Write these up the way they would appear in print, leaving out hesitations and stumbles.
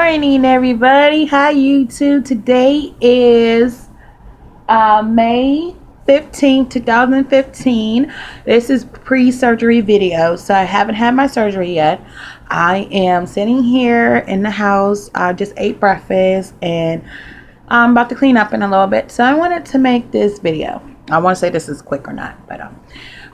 Morning, everybody. Hi, YouTube. Today is May 15th, 2015. This is pre-surgery video, so I haven't had my surgery yet. I am sitting here in the house. I just ate breakfast and I'm about to clean up in a little bit, so I wanted to make this video. I want to say this is quick or not, but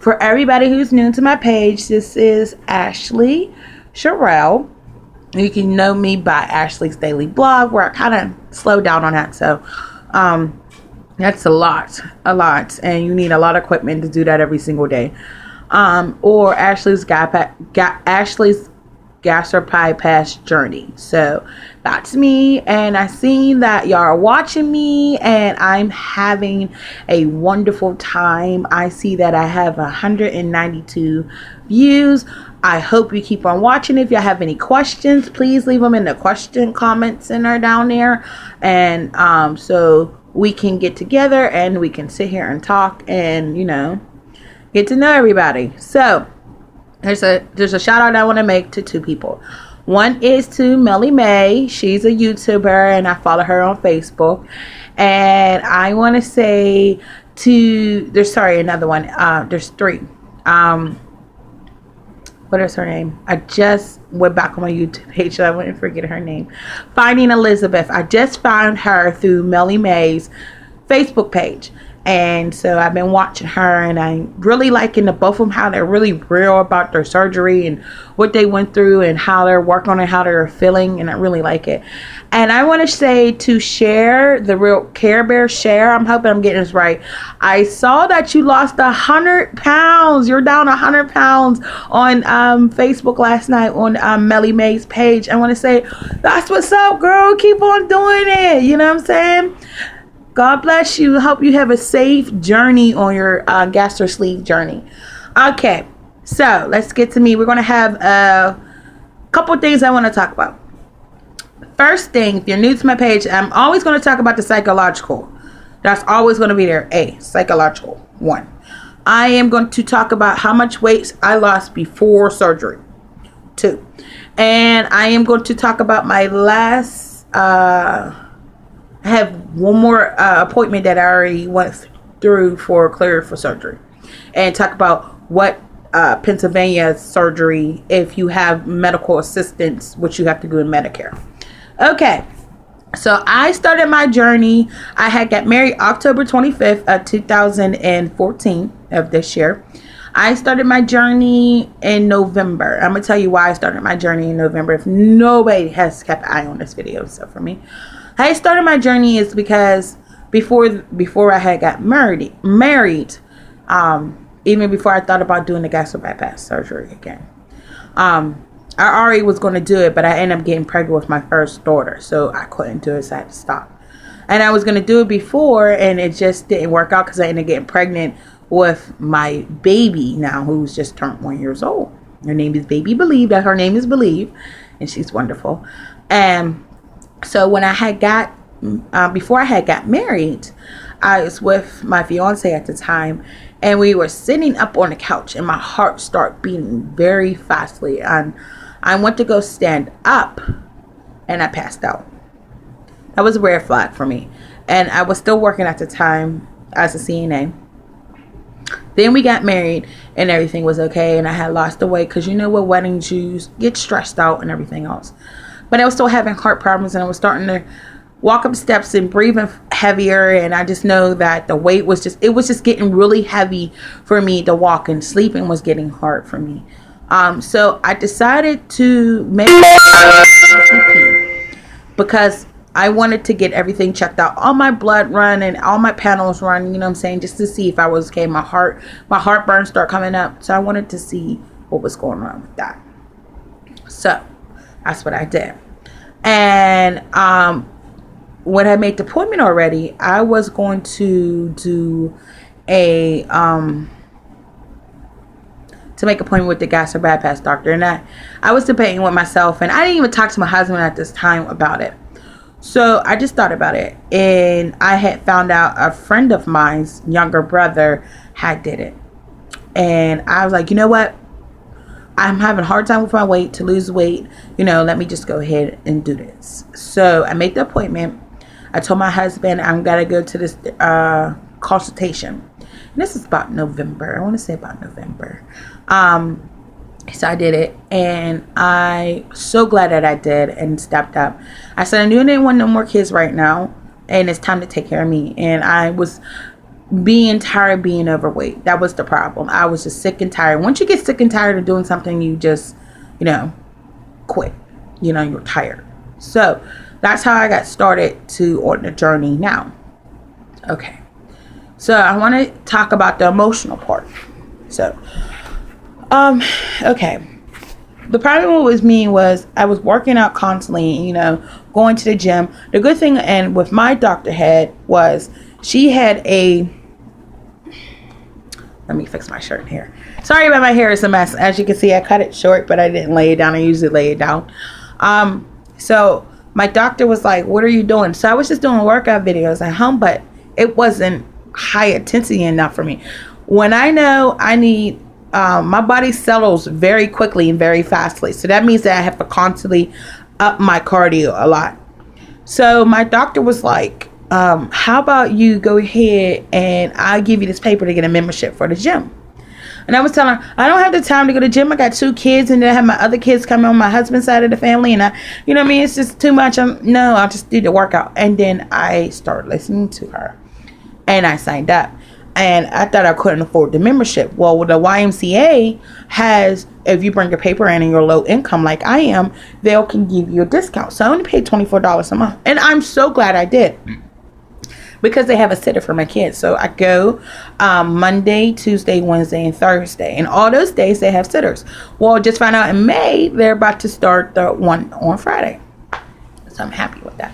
for everybody who's new to my page, this is Ashley Sherelle. You can know me by Ashley's Daily Blog, where I kind of slowed down on that. So that's a lot, and you need a lot of equipment to do that every single day. Or Ashley's gastric bypass journey. So that's me, and I seen that y'all are watching me, and I'm having a wonderful time. I see that I have 192 views. I hope you keep on watching. If y'all have any questions, please leave them in the question comment center down there, and so we can get together and we can sit here and talk and get to know everybody. So there's a shout out I want to make to two people. One is to Melly May. She's a YouTuber and I follow her on Facebook. And I want to say another one. There's three. What is her name? I just went back on my YouTube page, so I wouldn't forget her name. Finding Elizabeth. I just found her through Melly May's Facebook page. And so I've been watching her, and I'm really liking the both of them, how they're really real about their surgery and what they went through and how they're working on it, how they're feeling, and I really like it. And I want to say to share the real Care Bear share. I'm hoping I'm getting this right. I saw that you lost 100 pounds. You're down 100 pounds on Facebook last night on Melly May's page. I want to say that's what's up, girl. Keep on doing it. You know what I'm saying? God bless you. Hope you have a safe journey on your gastric sleeve journey. Okay, so let's get to me. We're going to have a couple things I want to talk about. First thing, if you're new to my page, I'm always going to talk about the psychological. That's always going to be there. Psychological. 1. I am going to talk about how much weight I lost before surgery. 2. And I am going to talk about my last... I have one more appointment that I already went through for clear for surgery, and talk about what Pennsylvania surgery, if you have medical assistance, which you have to do in Medicare. Okay, so I started my journey. I had got married October 25th of 2014 of this year. I started my journey in November. I'm gonna tell you why I started my journey in November. If nobody has kept an eye on this video, so for me, I started my journey is because before I had got married, even before I thought about doing the gastric bypass surgery again, I already was going to do it, but I ended up getting pregnant with my first daughter, so I couldn't do it, so I had to stop. And I was going to do it before, and it just didn't work out because I ended up getting pregnant with my baby now, who's just turned 1 year old. Her name is Baby Believe. Her name is Believe, and she's wonderful. And so when I had before I had got married, I was with my fiance at the time, and we were sitting up on the couch, and my heart started beating very fastly, and I went to go stand up, and I passed out. That was a red flag for me, and I was still working at the time as a CNA. Then we got married, and everything was okay, and I had lost the weight, because with weddings, you get stressed out and everything else. But I was still having heart problems, and I was starting to walk up steps and breathing heavier. And I just know that the weight was just getting really heavy for me to walk, and sleeping was getting hard for me. So I decided to make PCP because I wanted to get everything checked out, all my blood run and all my panels run, you know what I'm saying, just to see if I was okay. My heartburn started coming up, so I wanted to see what was going on with that. So that's what I did. And when I made the appointment already, I was going to do to make an appointment with the gastric bypass doctor. And I was debating with myself, and I didn't even talk to my husband at this time about it. So I just thought about it, and I had found out a friend of mine's younger brother had did it. And I was like, you know what? I'm having a hard time with my weight, to lose weight. Let me just go ahead and do this. So I made the appointment. I told my husband I'm going to go to this consultation. And this is about November. I want to say about November. So I did it, and I'm so glad that I did and stepped up. I said I knew I didn't want no more kids right now, and it's time to take care of me. And I was being tired of being overweight. That was the problem. I was just sick and tired. Once you get sick and tired of doing something, you just, quit. You're tired. So that's how I got started on the journey now. Okay. So I want to talk about the emotional part. So, okay. The problem with me was I was working out constantly, going to the gym. The good thing, and with my doctor was she had let me fix my shirt here. Sorry about my hair, it's a mess. As you can see, I cut it short, but I didn't lay it down. I usually lay it down. So my doctor was like, what are you doing? So I was just doing workout videos at home, but it wasn't high intensity enough for me. When I know I need, my body settles very quickly and very fastly. So that means that I have to constantly up my cardio a lot. So my doctor was like, how about you go ahead and I'll give you this paper to get a membership for the gym. And I was telling her, I don't have the time to go to the gym. I got 2 kids, and then I have my other kids coming on my husband's side of the family. And it's just too much. I'll just do the workout. And then I started listening to her, and I signed up. And I thought I couldn't afford the membership. Well, the YMCA has, if you bring your paper in and you're low income like I am, they can give you a discount. So I only paid $24 a month. And I'm so glad I did, because they have a sitter for my kids. So I go Monday, Tuesday, Wednesday, and Thursday. And all those days they have sitters. Well, just found out in May, they're about to start the one on Friday. So I'm happy with that.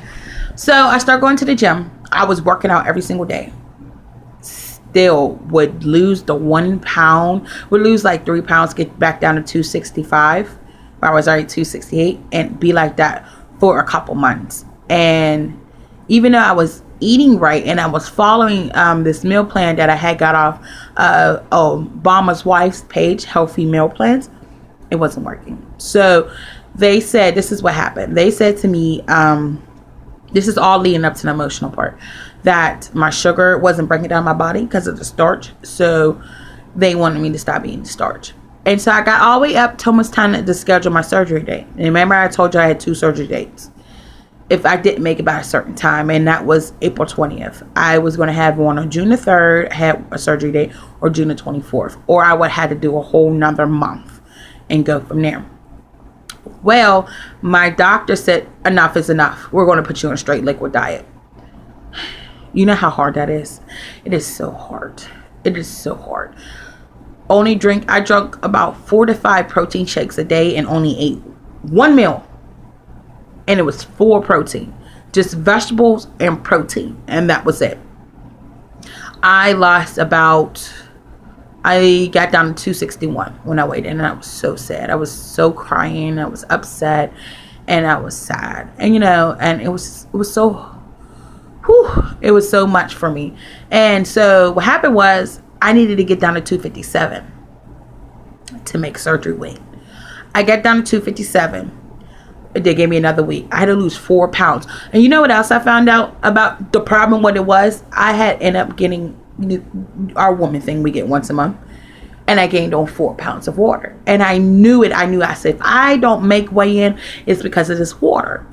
So I start going to the gym. I was working out every single day. Still would lose the 1 pound, would lose like 3 pounds, get back down to 265. I was already 268, and be like that for a couple months. And even though I was eating right and I was following this meal plan that I had got off Obama's wife's page, Healthy Meal Plans, it wasn't working. So they said, this is what happened. They said to me, this is all leading up to the emotional part, that my sugar wasn't breaking down my body because of the starch. So they wanted me to stop eating starch. And so I got all the way up to almost time to schedule my surgery date. And remember, I told you I had 2 surgery dates if I didn't make it by a certain time, and that was April 20th. I was going to have one on June the 3rd, have a surgery date, or June the 24th, or I would have to do a whole nother month and go from there. Well, my doctor said, enough is enough. We're going to put you on a straight liquid diet. You know how hard that is? It is so hard. It is so hard. I drank about 4 to 5 protein shakes a day and only ate 1 meal. And it was full protein. Just vegetables and protein. And that was it. I got down to 261 when I weighed in. And I was so sad. I was so crying. I was upset. And I was sad. And and it was so... it was so much for me. And so what happened was I needed to get down to 257 to make surgery weight. I got down to 257. They gave me another week. I had to lose 4 pounds. And you know what else I found out about the problem? What it was? I had ended up getting our woman thing we get once a month. And I gained on 4 pounds of water. And I knew it. I said, if I don't make weigh in, it's because of this water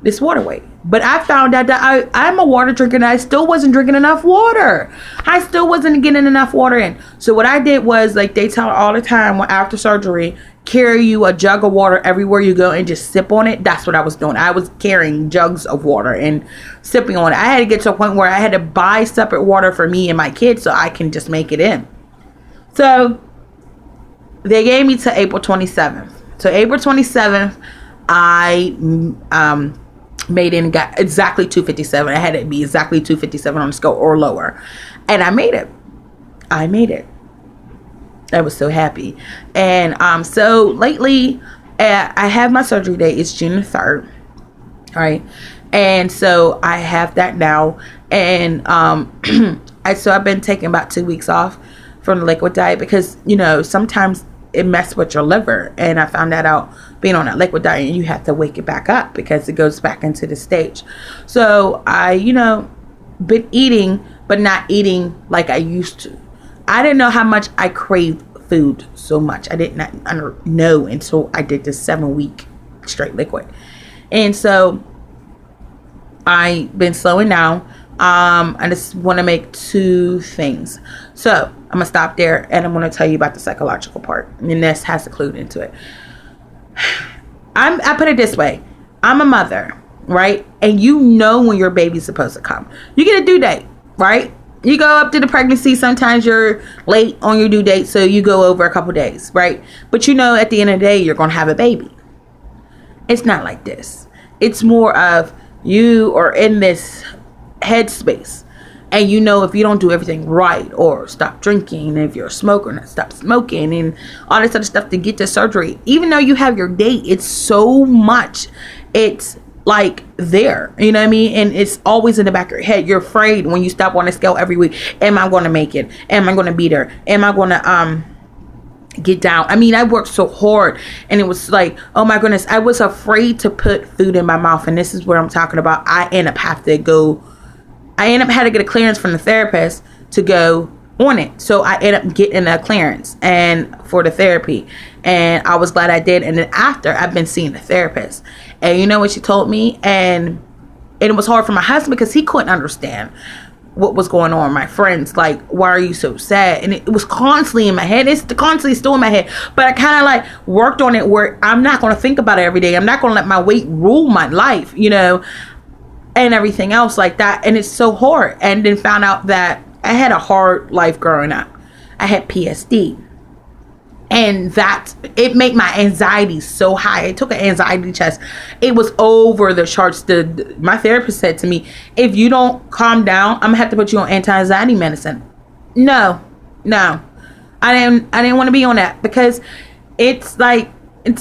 weight. But I found out that I'm a water drinker, and I still wasn't drinking enough water. I still wasn't getting enough water in. So what I did was, like they tell all the time after surgery, carry you a jug of water everywhere you go and just sip on it. That's what I was doing. I was carrying jugs of water and sipping on it. I had to get to a point where I had to buy separate water for me and my kids so I can just make it in. So they gave me to April 27th. So April 27th, I made it and got exactly 257. I had it be exactly 257 on the scale or lower. And I made it. I was so happy. And so lately, I have my surgery date. It's June the 3rd. All right. And so I have that now. And so I've been taking about 2 weeks off from the liquid diet because, sometimes it messed with your liver. And I found that out being on that liquid diet, and you have to wake it back up because it goes back into the stage. So I, been eating, but not eating like I used to. I didn't know how much I craved food so much. I did not know until I did this 7-week straight liquid. And so I've been slowing down. I just want to make 2 things. So I'm going to stop there, and I'm going to tell you about the psychological part. And this has included into it. I put it this way. I'm a mother, right? And you know when your baby's supposed to come. You get a due date, right? You go up to the pregnancy. Sometimes you're late on your due date, so you go over a couple days, right? But at the end of the day, you're going to have a baby. It's not like this. It's more of you are in this headspace, and if you don't do everything right, or stop drinking, if you're a smoker, not stop smoking, and all this other stuff to get to surgery, even though you have your date, it's so much. It's like there, you know what I mean? And it's always in the back of your head. You're afraid when you stop on a scale every week. Am I going to make it? Am I going to be there? Am I going to get down? I mean, I worked so hard, and it was like, oh my goodness, I was afraid to put food in my mouth. And this is what I'm talking about. I end up had to get a clearance from the therapist to go on it. So I ended up getting a clearance and for the therapy, and I was glad I did. And then after, I've been seeing the therapist, and you know what she told me? And it was hard for my husband because he couldn't understand what was going on. My friends, like, why are you so sad? And it was constantly in my head. It's constantly still in my head. But I kind of like worked on it where I'm not going to think about it every day. I'm not going to let my weight rule my life, and everything else like that. And it's so hard. And then found out that I had a hard life growing up. I had PSD. And it made my anxiety so high. I took an anxiety test. It was over the charts. My therapist said to me, if you don't calm down, I'm going to have to put you on anti-anxiety medicine. No. I didn't want to be on that, because it's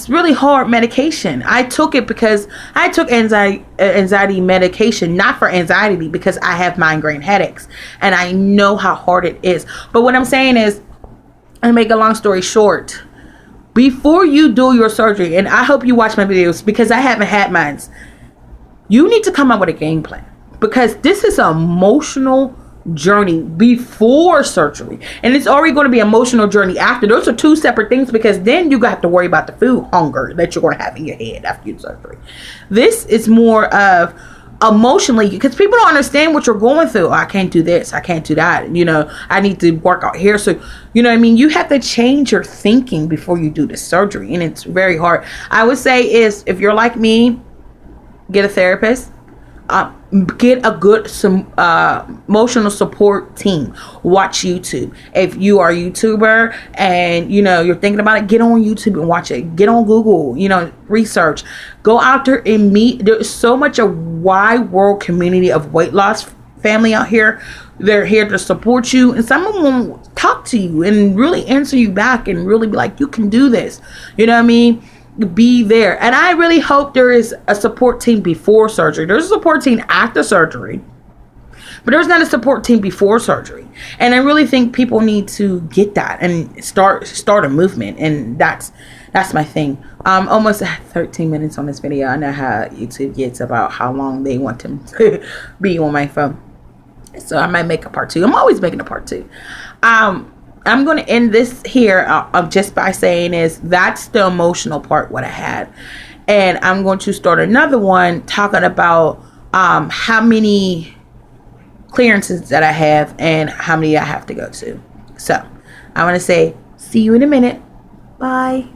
really hard medication. I took it because I took anxiety medication, not for anxiety, because I have migraine headaches, and I know how hard it is. But what I'm saying is, and make a long story short, before you do your surgery, and I hope you watch my videos because I haven't had mine, you need to come up with a game plan, because this is an emotional journey before surgery, and it's already going to be an emotional journey after. Those are 2 separate things, because then you have to worry about the food hunger that you're going to have in your head after your surgery. This is more of emotionally, because people don't understand what you're going through. I can't do this, I can't do that, I need to work out here. So what I mean, you have to change your thinking before you do the surgery, and it's very hard. I would say is, if you're like me, get a therapist. Get a good emotional support team. Watch YouTube. If you are a YouTuber and you're thinking about it, get on YouTube and watch it. Get on Google, research. Go out there and meet. There's so much a wide world community of weight loss family out here. They're here to support you, and some of them will talk to you and really answer you back and really be like, you can do this. You know what I mean? Be there. And I really hope there is a support team before surgery. There's a support team after surgery, but there's not a support team before surgery. And I really think people need to get that and start a movement. And that's my thing. Almost 13 minutes on this video. I know how YouTube gets about how long they want them to be on my phone, so I might make a part 2. I'm always making a part 2. I'm going to end this here just by saying that's the emotional part what I had. And I'm going to start another one talking about how many clearances that I have and how many I have to go to. So I want to say, see you in a minute. Bye.